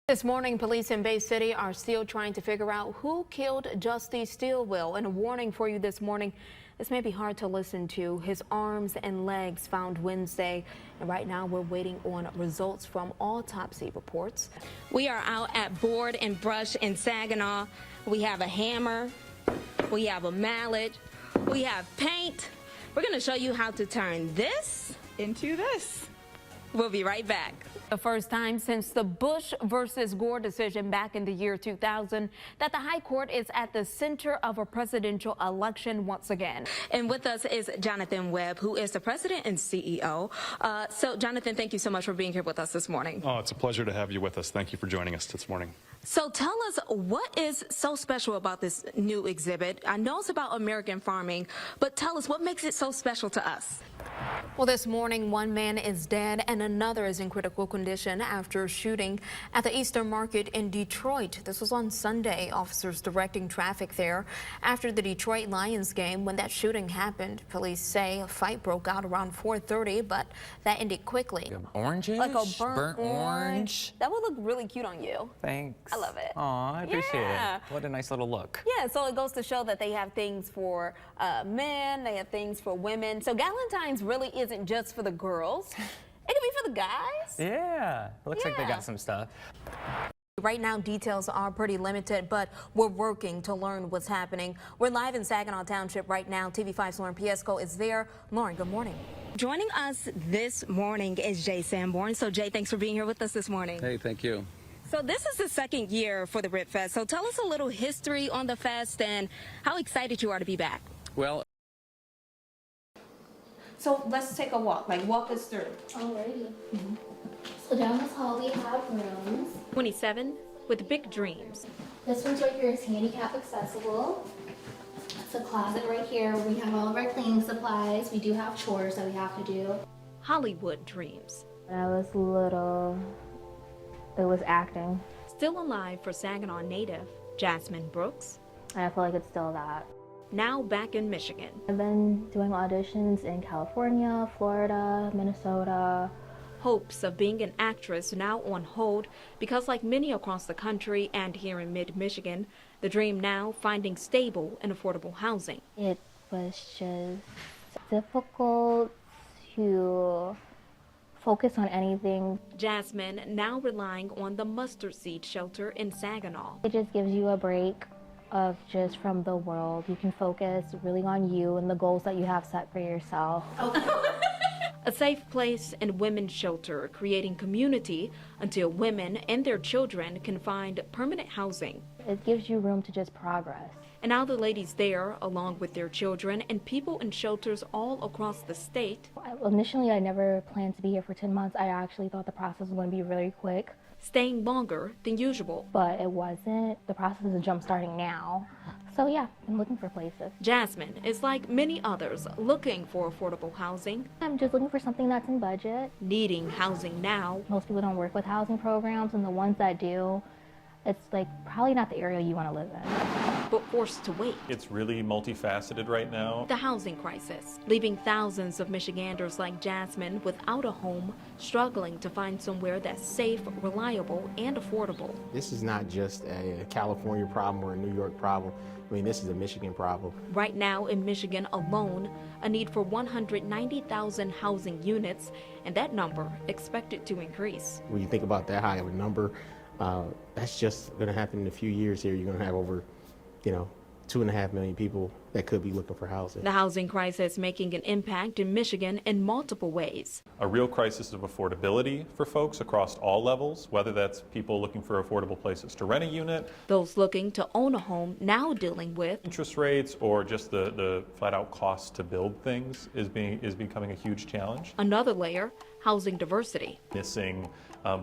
This morning, police in Bay City are still trying to figure out who killed Justy Stilwell. And a warning for you this morning, this may be hard to listen to. His arms and legs found Wednesday. And right now we're waiting on results from autopsy reports. We are out at Board and Brush in Saginaw. We have a hammer, we have a mallet, we have paint. We're going to show you how to turn this into this. We'll be right back. The first time since the Bush versus Gore decision back in the year 2000 that the High Court is at the center of a presidential election once again. And with us is Jonathan Webb, who is the president and CEO. So, Jonathan, thank you so much for being here with us this morning. Oh, it's a pleasure to have you with us. Thank you for joining us this morning. So tell us, what is so special about this new exhibit? I know it's about American farming, but tell us what makes it so special to us. Well, this morning, one man is dead and another is in critical condition after a shooting at the Eastern Market in Detroit. This was on Sunday. Officers directing traffic there after the Detroit Lions game when that shooting happened. Police say a fight broke out around 4:30, but that ended quickly. Oranges? Like a burnt orange. That would look really cute on you. Thanks. I love it. Aw, I appreciate Yeah. it. What a nice little look. Yeah, so it goes to show that they have things for men, they have things for women. So Galentine's really isn't just for the girls. It could be for the guys. Yeah, looks like they Yeah. got some stuff. Right now, details are pretty limited, but we're working to learn what's happening. We're live in Saginaw Township right now. TV5's Lauren Piesco is there. Lauren, good morning. Joining us this morning is Jay Sanborn. So, Jay, thanks for being here with us this morning. Hey, thank you. So this is the second year for the Rib Fest. So tell us a little history on the fest and how excited you are to be back. Well, So let's take a walk. Walk us through. Alrighty. So down this hall we have rooms. 27 with big dreams. This one's right here is handicap accessible. It's a closet right here. We have all of our cleaning supplies. We do have chores that we have to do. Hollywood dreams. When I was little, it was acting. Still alive for Saginaw native Jasmine Brooks. And I feel like it's still that. Now back in Michigan. I've been doing auditions in California, Florida, Minnesota. Hopes of being an actress now on hold because, like many across the country and here in mid-Michigan, the dream now finding stable and affordable housing. It was just difficult to focus on anything. Jasmine now relying on the Mustard Seed Shelter in Saginaw. It just gives you a break of just from the world. You can focus really on you and the goals that you have set for yourself. A safe place and women's shelter, creating community until women and their children can find permanent housing. It gives you room to just progress. And now the ladies there, along with their children and people in shelters all across the state. Initially, I never planned to be here for 10 months. I actually thought the process was going to be really quick. Staying longer than usual. But it wasn't. The process is jump starting now. So yeah, I'm looking for places. Jasmine is like many others looking for affordable housing. I'm just looking for something that's in budget. Needing housing now. Most people don't work with housing programs, and the ones that do, it's like probably not the area you want to live in. But forced to wait. It's really multifaceted right now. The housing crisis, leaving thousands of Michiganders like Jasmine without a home, struggling to find somewhere that's safe, reliable, and affordable. This is not just a California problem or a New York problem. I mean, this is a Michigan problem. Right now in Michigan alone, a need for 190,000 housing units, and that number expected to increase. When you think about that high of a number, that's just going to happen in a few years here. You're going to have over 2.5 million people that could be looking for housing. The housing crisis making an impact in Michigan in multiple ways. A real crisis of affordability for folks across all levels, whether that's people looking for affordable places to rent a unit. Those looking to own a home now dealing with Interest rates or just the flat out cost to build things is becoming a huge challenge. another layer, housing diversity. Missing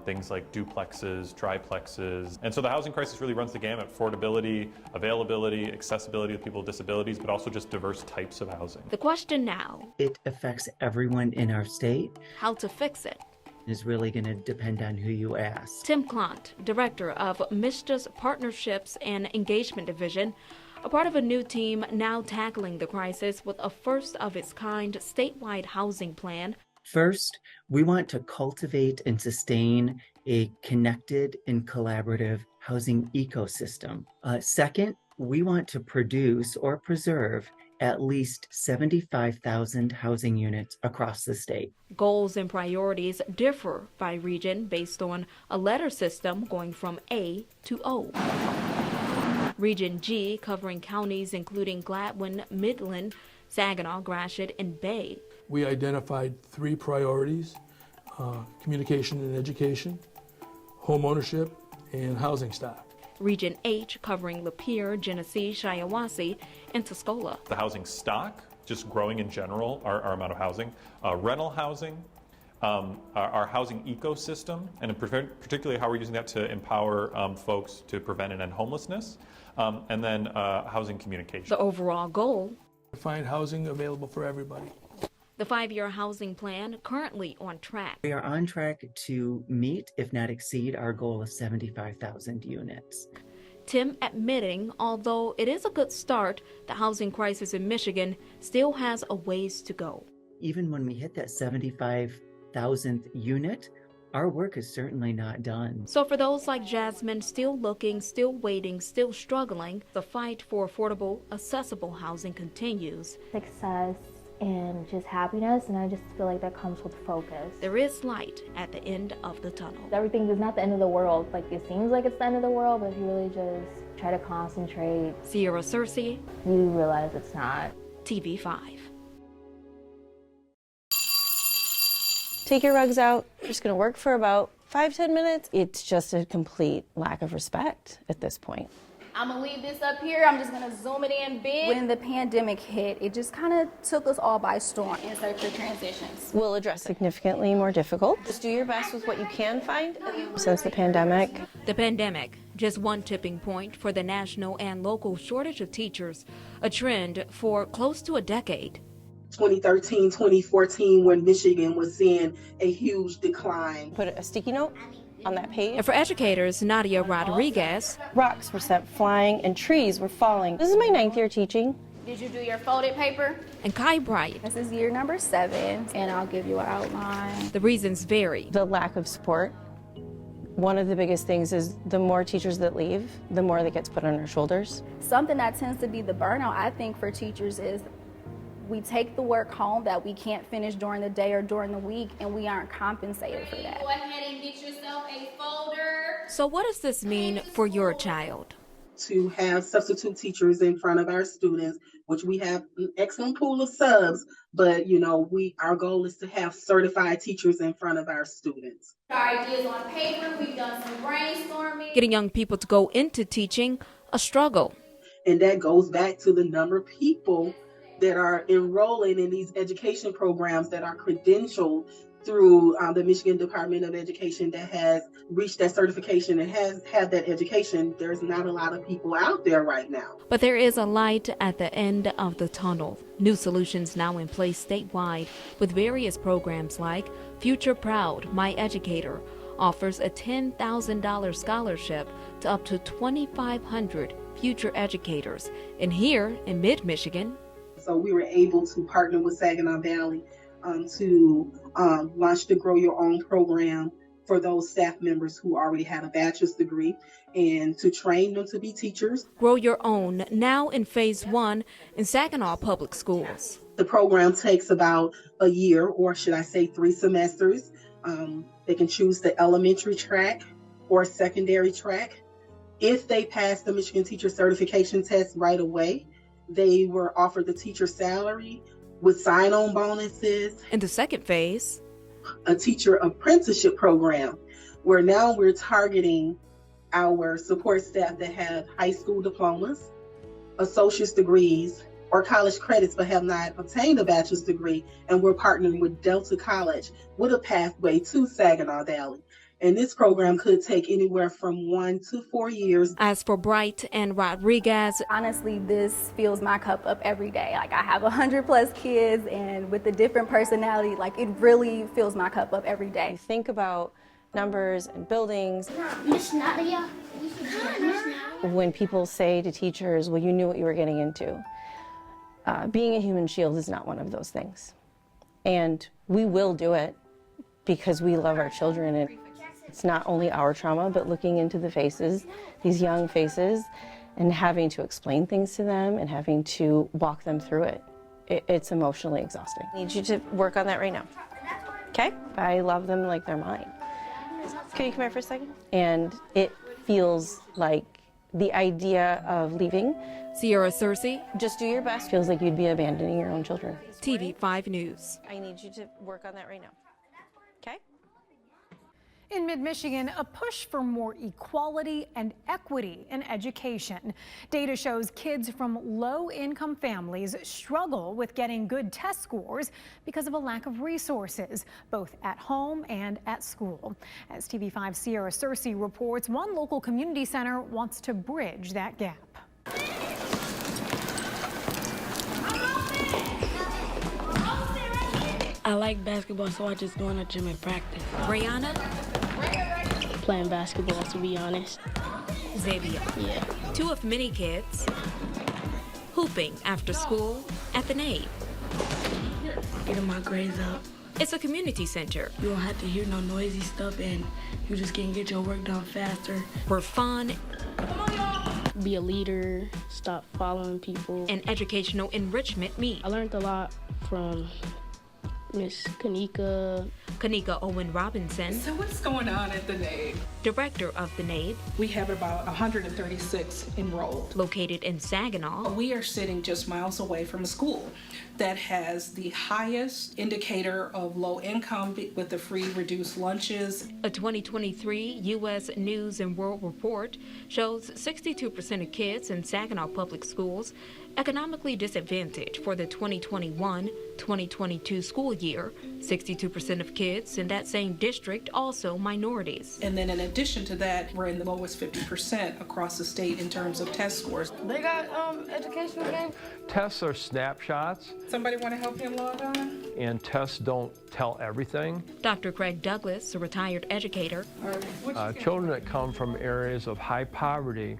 things like duplexes, triplexes. And so the housing crisis really runs the gamut: affordability, availability, accessibility to people with disabilities, but also just diverse types of housing. The question now, It affects everyone in our state. how to fix it. It's really going to depend on who you ask. Tim Clant, director of MISHDA's Partnerships and Engagement Division, a part of a new team now tackling the crisis with a first-of-its-kind statewide housing plan First, we want to cultivate and sustain a connected and collaborative housing ecosystem. Second, we want to produce or preserve at least 75,000 housing units across the state. Goals and priorities differ by region based on a letter system going from A to O. Region G, covering counties including Gladwin, Midland, Saginaw, Gratiot, and Bay. We identified 3 priorities: communication and education, home ownership, and housing stock. Region H, covering Lapeer, Genesee, Shiawassee, and Tuscola. The housing stock, just growing in general, our amount of housing, rental housing, our housing ecosystem, and particularly how we're using that to empower folks to prevent and end homelessness, and then housing communication. The overall goal: To find housing available for everybody. the 5-year housing plan currently on track. We are on track to meet, if not exceed, our goal of 75,000 units. Tim admitting, although it is a good start, the housing crisis in Michigan still has a ways to go. Even when we hit that 75,000th unit, our work is certainly not done. So for those like Jasmine still looking, still waiting, still struggling, the fight for affordable, accessible housing continues. Success and just happiness, and I just feel like that comes with focus. There is light at the end of the tunnel. Everything is not the end of the world. Like, it seems like it's the end of the world, but if you really just try to concentrate, Sierra Searcy, you realize it's not. TV5. Take your rugs out. You're just going to work for about 5-10 minutes. It's just a complete lack of respect at this point. I'm gonna leave this up here. I'm just gonna zoom it in big. When the pandemic hit, it just kind of took us all by storm. Insert for transitions. We'll address significantly more difficult. Just do your best with what you can find. Since the pandemic, The pandemic, just one tipping point for the national and local shortage of teachers, a trend for close to a decade. 2013, 2014, when Michigan was seeing a huge decline. put a sticky note on that page. And for educators, Nadia Rodriguez, Rocks were sent flying and trees were falling. This is my 9th year teaching. Did you do your folded paper? and Kai Bright, This is year number 7, and I'll give you an outline. the reasons vary. The lack of support. One of the biggest things is the more teachers that leave, the more that gets put on our shoulders. Something that tends to be the burnout, I think, for teachers is we take the work home that we can't finish during the day or during the week, and we aren't compensated for that. Go ahead and get yourself a folder. So what does this mean for your child? To have substitute teachers in front of our students, which we have an excellent pool of subs, but our goal is to have certified teachers in front of our students. Our ideas on paper, we've done some brainstorming. Getting young people to go into teaching, a struggle. And that goes back to the number of people that are enrolling in these education programs that are credentialed through the Michigan Department of Education that has reached that certification and has had that education. There's not a lot of people out there right now. But there is a light at the end of the tunnel. New solutions now in place statewide with various programs like Future Proud, My Educator, offers a $10,000 scholarship to up to 2,500 future educators. And here in mid-Michigan, So we were able to partner with Saginaw Valley to launch the Grow Your Own program for those staff members who already had a bachelor's degree and to train them to be teachers. Grow Your Own, now in phase 1 in Saginaw Public Schools. The program takes about a year, or should I say 3 semesters. They can choose the elementary track or secondary track. If they pass the Michigan Teacher Certification Test right away, they were offered the teacher salary with sign-on bonuses. In the second phase, a teacher apprenticeship program, where now we're targeting our support staff that have high school diplomas, associate's degrees, or college credits but have not obtained a bachelor's degree, and we're partnering with Delta College with a pathway to Saginaw Valley. And this program could take anywhere from 1 to 4 years. As for Bright and Rodriguez, honestly, this fills my cup up every day. Like, I have 100+ kids, and with the different personality, like, it really fills my cup up every day. Think about numbers and buildings. Miss Nadia. When people say to teachers, well, you knew what you were getting into. Being a human shield is not one of those things. And we will do it because we love our children. And it's not only our trauma, but looking into the faces, these young faces, and having to explain things to them and having to walk them through it. It's emotionally exhausting. I need you to work on that right now. Okay? I love them like they're mine. Can you come here for a second? And it feels like the idea of leaving. Searcy, Just do your best. Feels like you'd be abandoning your own children. TV 5 News. I need you to work on that right now. Okay? In mid-Michigan, a push for more equality and equity in education. Data shows kids from low-income families struggle with getting good test scores because of a lack of resources, both at home and at school. As TV5's Searcy reports, one local community center wants to bridge that gap. I like basketball, so I just go in the gym and practice. Brianna, Playing basketball, to be honest. Xavier. Yeah. Two of many kids hooping after school at the Nave. Getting my grades up. It's a community center You don't have to hear no noisy stuff, and you just can get your work done faster. where fun Be a leader, stop following people. and educational enrichment meet. I learned a lot from Miss Kanika. Kanika Owen Robinson, So what's going on at the NABE? director of the Nave, We have about 136 enrolled. located in Saginaw. We are sitting just miles away from a school that has the highest indicator of low income with the free reduced lunches. A 2023 U.S. News and World Report shows 62% of kids in Saginaw Public Schools economically disadvantaged for the 2021-2022 school year. 62% of kids in that same district also minorities. And then in addition to that, we're in the lowest 50% across the state in terms of test scores. They got educational games. Tests are snapshots, Somebody want to help him log on? and tests don't tell everything. Dr. Craig Douglas, a retired educator, Children that come from areas of high poverty,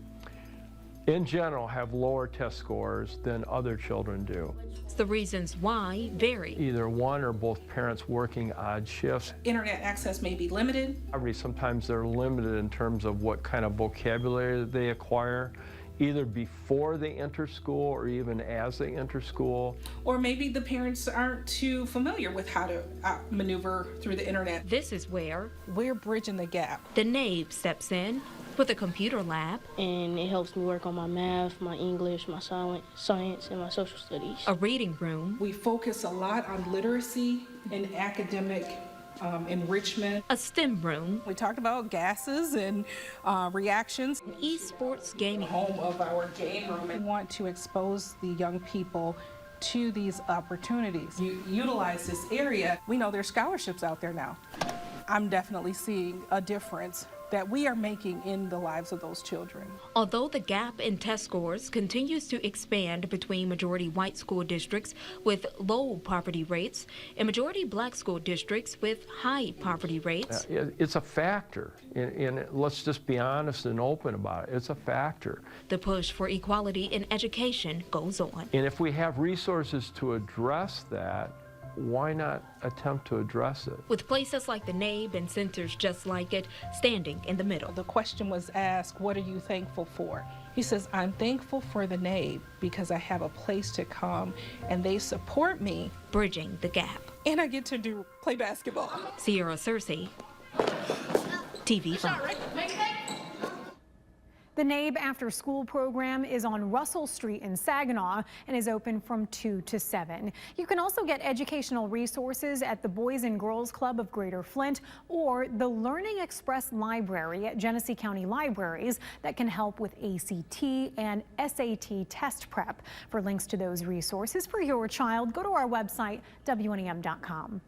in general, have lower test scores than other children do. the reasons why vary. Either one or both parents working odd shifts. Internet access may be limited. Sometimes they're limited in terms of what kind of vocabulary they acquire, either before they enter school or even as they enter school. Or maybe the parents aren't too familiar with how to maneuver through the internet. This is where we're bridging the gap. The NABE steps in with a computer lab. And it helps me work on my math, my English, my science, and my social studies. A reading room. We focus a lot on literacy and academic enrichment. A STEM room. We talked about gases and reactions. An esports gaming. Home of our game room. We want to expose the young people to these opportunities. You utilize this area. We know there's scholarships out there now. I'm definitely seeing a difference that we are making in the lives of those children. Although the gap in test scores continues to expand between majority white school districts with low poverty rates and majority black school districts with high poverty rates. It's a factor, and let's just be honest and open about it. It's a factor. The push for equality in education goes on. And if we have resources to address that, why not attempt to address it? With places like the NABE and centers just like it standing in the middle. The question was asked, what are you thankful for? He says, I'm thankful for the NABE because I have a place to come and they support me. Bridging the gap. And I get to play basketball. Searcy, TV5. The NABE After School program is on Russell Street in Saginaw and is open from 2 to 7. You can also get educational resources at the Boys and Girls Club of Greater Flint or the Learning Express Library at Genesee County Libraries that can help with ACT and SAT test prep. For links to those resources for your child, go to our website, WNEM.com.